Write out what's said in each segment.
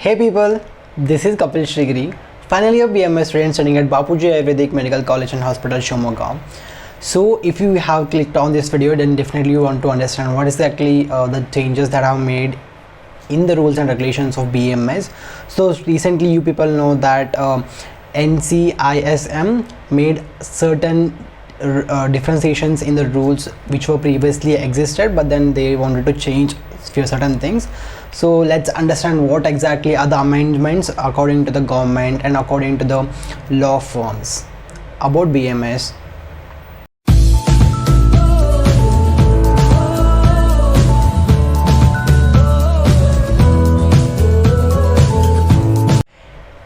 Hey people, this is Kapil Shrigiri, final year BMS student studying at Bapuji Ayurvedic Medical College and Hospital, Shivamogga. So if you have clicked on this video, then definitely you want to understand what exactly the changes that are made in the rules and regulations of BMS. So recently you people know that NCISM made certain differentiations in the rules which were previously existed, but then they wanted to change few certain things. So let's understand what exactly are the amendments according to the government and according to the law firms about BMS.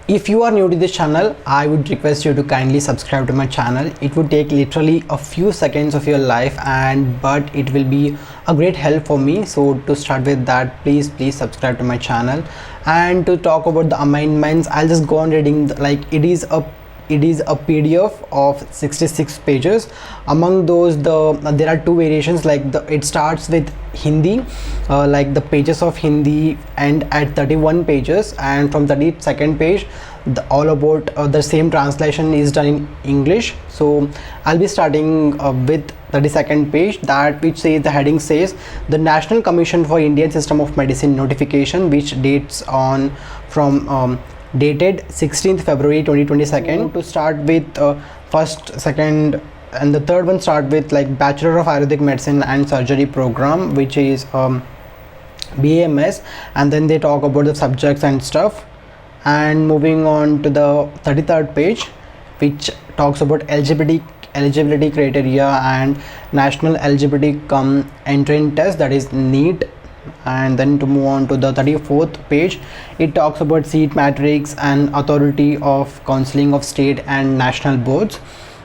If you are new to this channel, I would request you to kindly subscribe to my channel. It would take literally a few seconds of your life, but it will be a great help for me. So to start with that, please subscribe to my channel. And to talk about the amendments, I'll just go on reading. Like it is a PDF of 66 pages. Among those, there are two variations. Like it starts with Hindi, like the pages of Hindi and at 31 pages, and from 32nd page all about the same translation is done in English. So I'll be starting with 32nd page, that which says, the heading says, the National Commission for Indian System of Medicine notification, which dates on from dated 16th February 2022. To start with first, second and the third one start with like Bachelor of Ayurvedic Medicine and Surgery program, which is BAMS, and then they talk about the subjects and stuff. And moving on to the 33rd page, which talks about eligibility criteria and national eligibility entrance test, that is NEET. And then to move on to the 34th page, it talks about seat matrix and authority of counseling of state and national boards.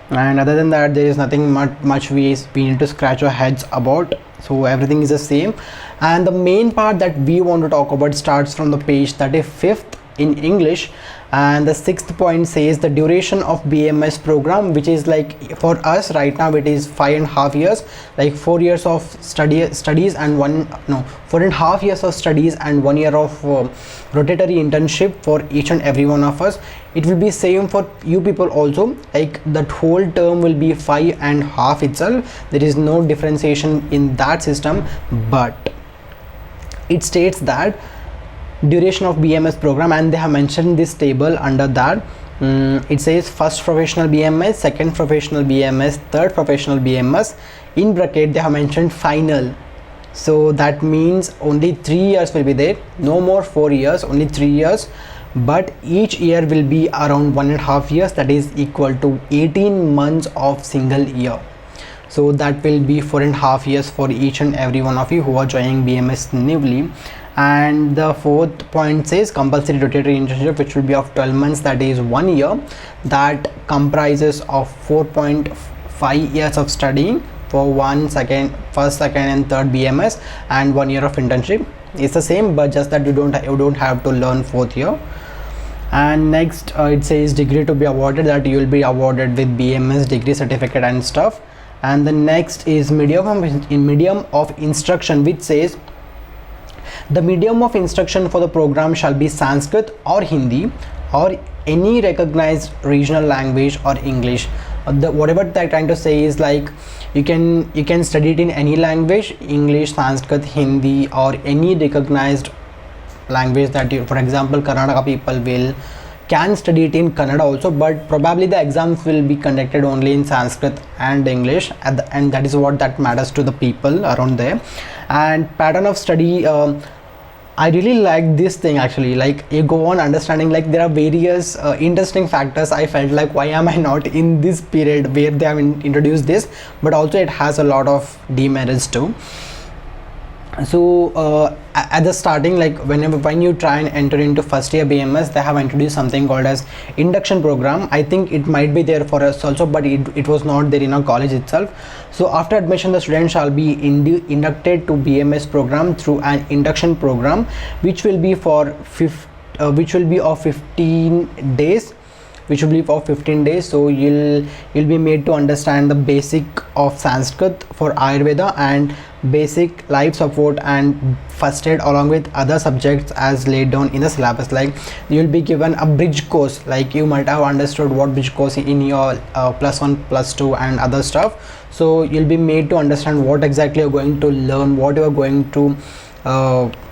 And other than that, there is nothing much we need to scratch our heads about. So everything is the same. And the main part that we want to talk about starts from the page 35th in English, and the 6th point says the duration of BMS program, which is like for us right now it is 5.5 years, like 4 years of studies and 4.5 years of studies and 1 year of rotatory internship for each and every one of us. It will be same for you people also, like that whole term will be 5.5 itself. There is no differentiation in that system, but it states that duration of BMS program, and they have mentioned this table under that. It says first professional BMS, second professional BMS, third professional BMS. In bracket they have mentioned final, so that means only 3 years will be there, no more 4 years, only 3 years, but each year will be around 1.5 years, that is equal to 18 months of single year. So that will be 4.5 years for each and every one of you who are joining BMS newly. And the 4th point says compulsory rotatory internship, which will be of 12 months, that is 1 year, that comprises of 4.5 years of studying for first, second and third BMS, and 1 year of internship. It's the same, but just that you don't have to learn 4th year. And next it says degree to be awarded, that you will be awarded with BMS degree certificate and stuff. And the next is medium of instruction, which says the medium of instruction for the program shall be Sanskrit or Hindi or any recognized regional language or English. Whatever they're trying to say is like you can study it in any language, English, Sanskrit, Hindi, or any recognized language that you, for example, Karnataka people can study it in Kannada also, but probably the exams will be conducted only in Sanskrit and English, and that is what that matters to the people around there. And pattern of study, I really like this thing actually. Like you go on understanding, like there are various interesting factors. I felt like, why am I not in this period where they have introduced this, but also it has a lot of demerits too. So at the starting, like when you try and enter into first year BMS, they have introduced something called as Induction Program. I think it might be there for us also, but it was not there in our college itself. So after admission, the student shall be inducted to BMS program through an Induction Program, which will be of 15 days. So you'll be made to understand the basic of Sanskrit for Ayurveda and basic life support and first aid along with other subjects as laid down in the syllabus. Like you'll be given a bridge course, like you might have understood what bridge course in your +1 +2 and other stuff. So you'll be made to understand what exactly you're going to learn, what you're going to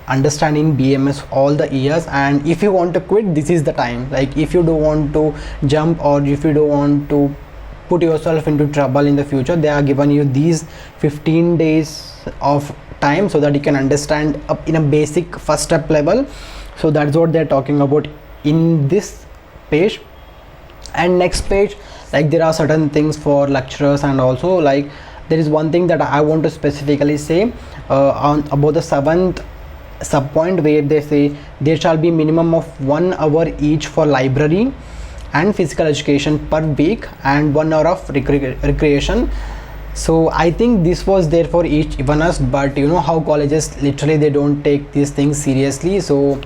understand in BMS all the years. And if you want to quit, this is the time. Like if you don't want to jump, or if you don't want to put yourself into trouble in the future, they are given you these 15 days of time so that you can understand up in a basic first step level. So that's what they're talking about in this page. And next page, like there are certain things for lecturers, and also like there is one thing that I want to specifically say on about the 7th sub point, where they say there shall be minimum of 1 hour each for library and physical education per week and 1 hour of recreation. So I think this was there for each even us, but you know how colleges literally they don't take these things seriously. So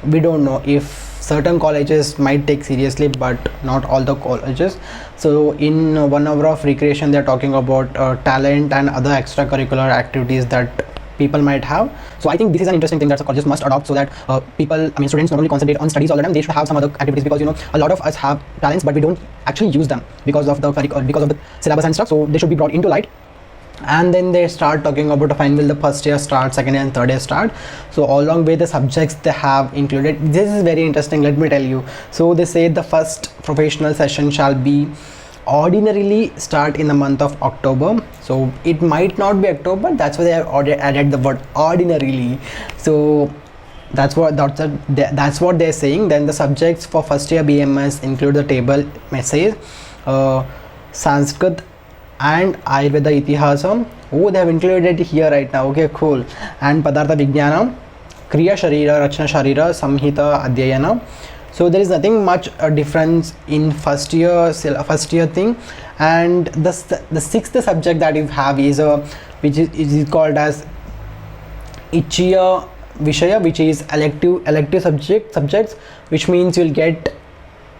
we don't know if certain colleges might take seriously, but not all the colleges. So in 1 hour of recreation, they're talking about talent and other extracurricular activities that people might have. So I think this is an interesting thing that the colleges must adopt, so that students not only concentrate on studies all the time, they should have some other activities, because you know a lot of us have talents but we don't actually use them because of the syllabus and stuff. So they should be brought into light. And then they start talking about fine, will the first year start, second year and third year start. So along with the subjects they have included, this is very interesting, let me tell you. So they say the first professional session shall be ordinarily start in the month of October. So it might not be October, that's why they have added the word ordinarily. So that's what they're saying. Then the subjects for first year BMS include the table message, Sanskrit and Ayurveda Itihasam. Oh, they have included it here right now. Okay, cool. And Padartha Vijnana, Kriya Sharira, Rachana Sharira, Samhita Adhyayana. So there is nothing much a difference in first year thing. And the 6th subject that you have is which is called as Ichya Vishaya, which is elective subjects, which means you'll get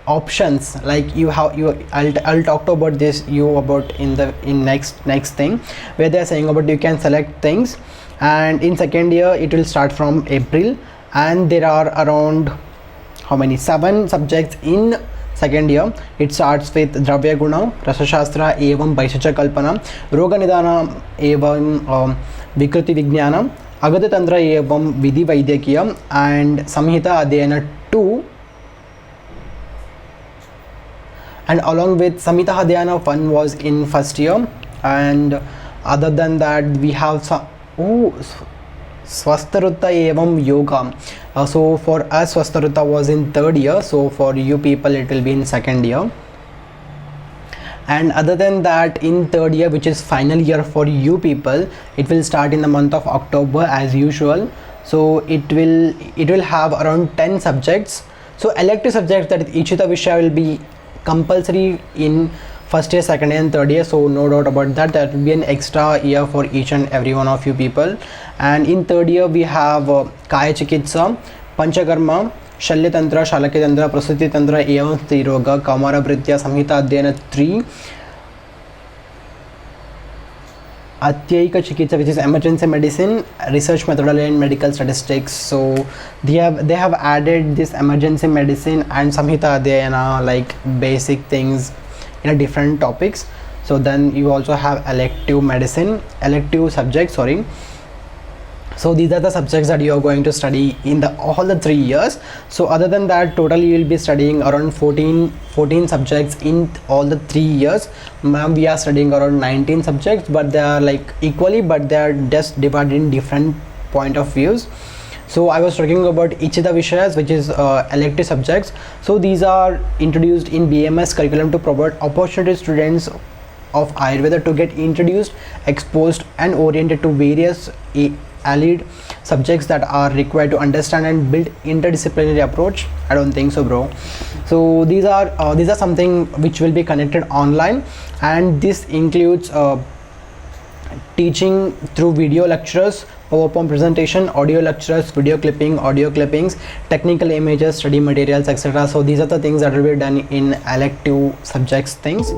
options. Like I'll talk about this in next thing, where they're saying about you can select things. And in second year it will start from April, and there are around 7 subjects in second year. It starts with Dravya Guna, Rasashastra evam Baishacha Kalpana, Roga Nidana evam Vikriti Vijnana, Agata Tantra evam Vidhi Vaidyakiya, and Samhita Adhyayana 2. And along with Samhita Adhyayana 1 was in first year. And other than that we have Swastarutta evam Yoga. So for us Swastarutta was in third year, so for you people it will be in second year. And other than that, in third year, which is final year for you people, it will start in the month of October as usual. So it will have around 10 subjects. So elective subjects, that Ichita Vishya, will be compulsory in first year, second year and third year. So no doubt about that, that will be an extra year for each and every one of you people. And in third year we have Kaya Chikitsa, Panchakarma, Shalya Tantra, Shalakya Tantra, Prasuti Tantra, Evam Stiroga, Kamara Britya, Samhita Adhyayana 3, Atyayika Chikitsa, which is emergency medicine, research methodology and medical statistics. So they have added this emergency medicine and Samhita Adhyayana, like basic things in a different topics. So then you also have elective subjects, sorry. So these are the subjects that you are going to study in all the 3 years. So other than that, totally you will be studying around 14 subjects in all the 3 years. Ma'am, we are studying around 19 subjects, but they are like equally, but they are just divided in different point of views. So I was talking about Ichita Vishayas, which is elective subjects. So these are introduced in BMS curriculum to provide opportunity to students of Ayurveda to get introduced, exposed and oriented to various allied subjects that are required to understand and build interdisciplinary approach. I don't think so, bro. So these are something which will be connected online, and this includes teaching through video lectures, PowerPoint presentation, audio lectures, video clippings, technical images, study materials, etc. So these are the things that will be done in elective subjects things.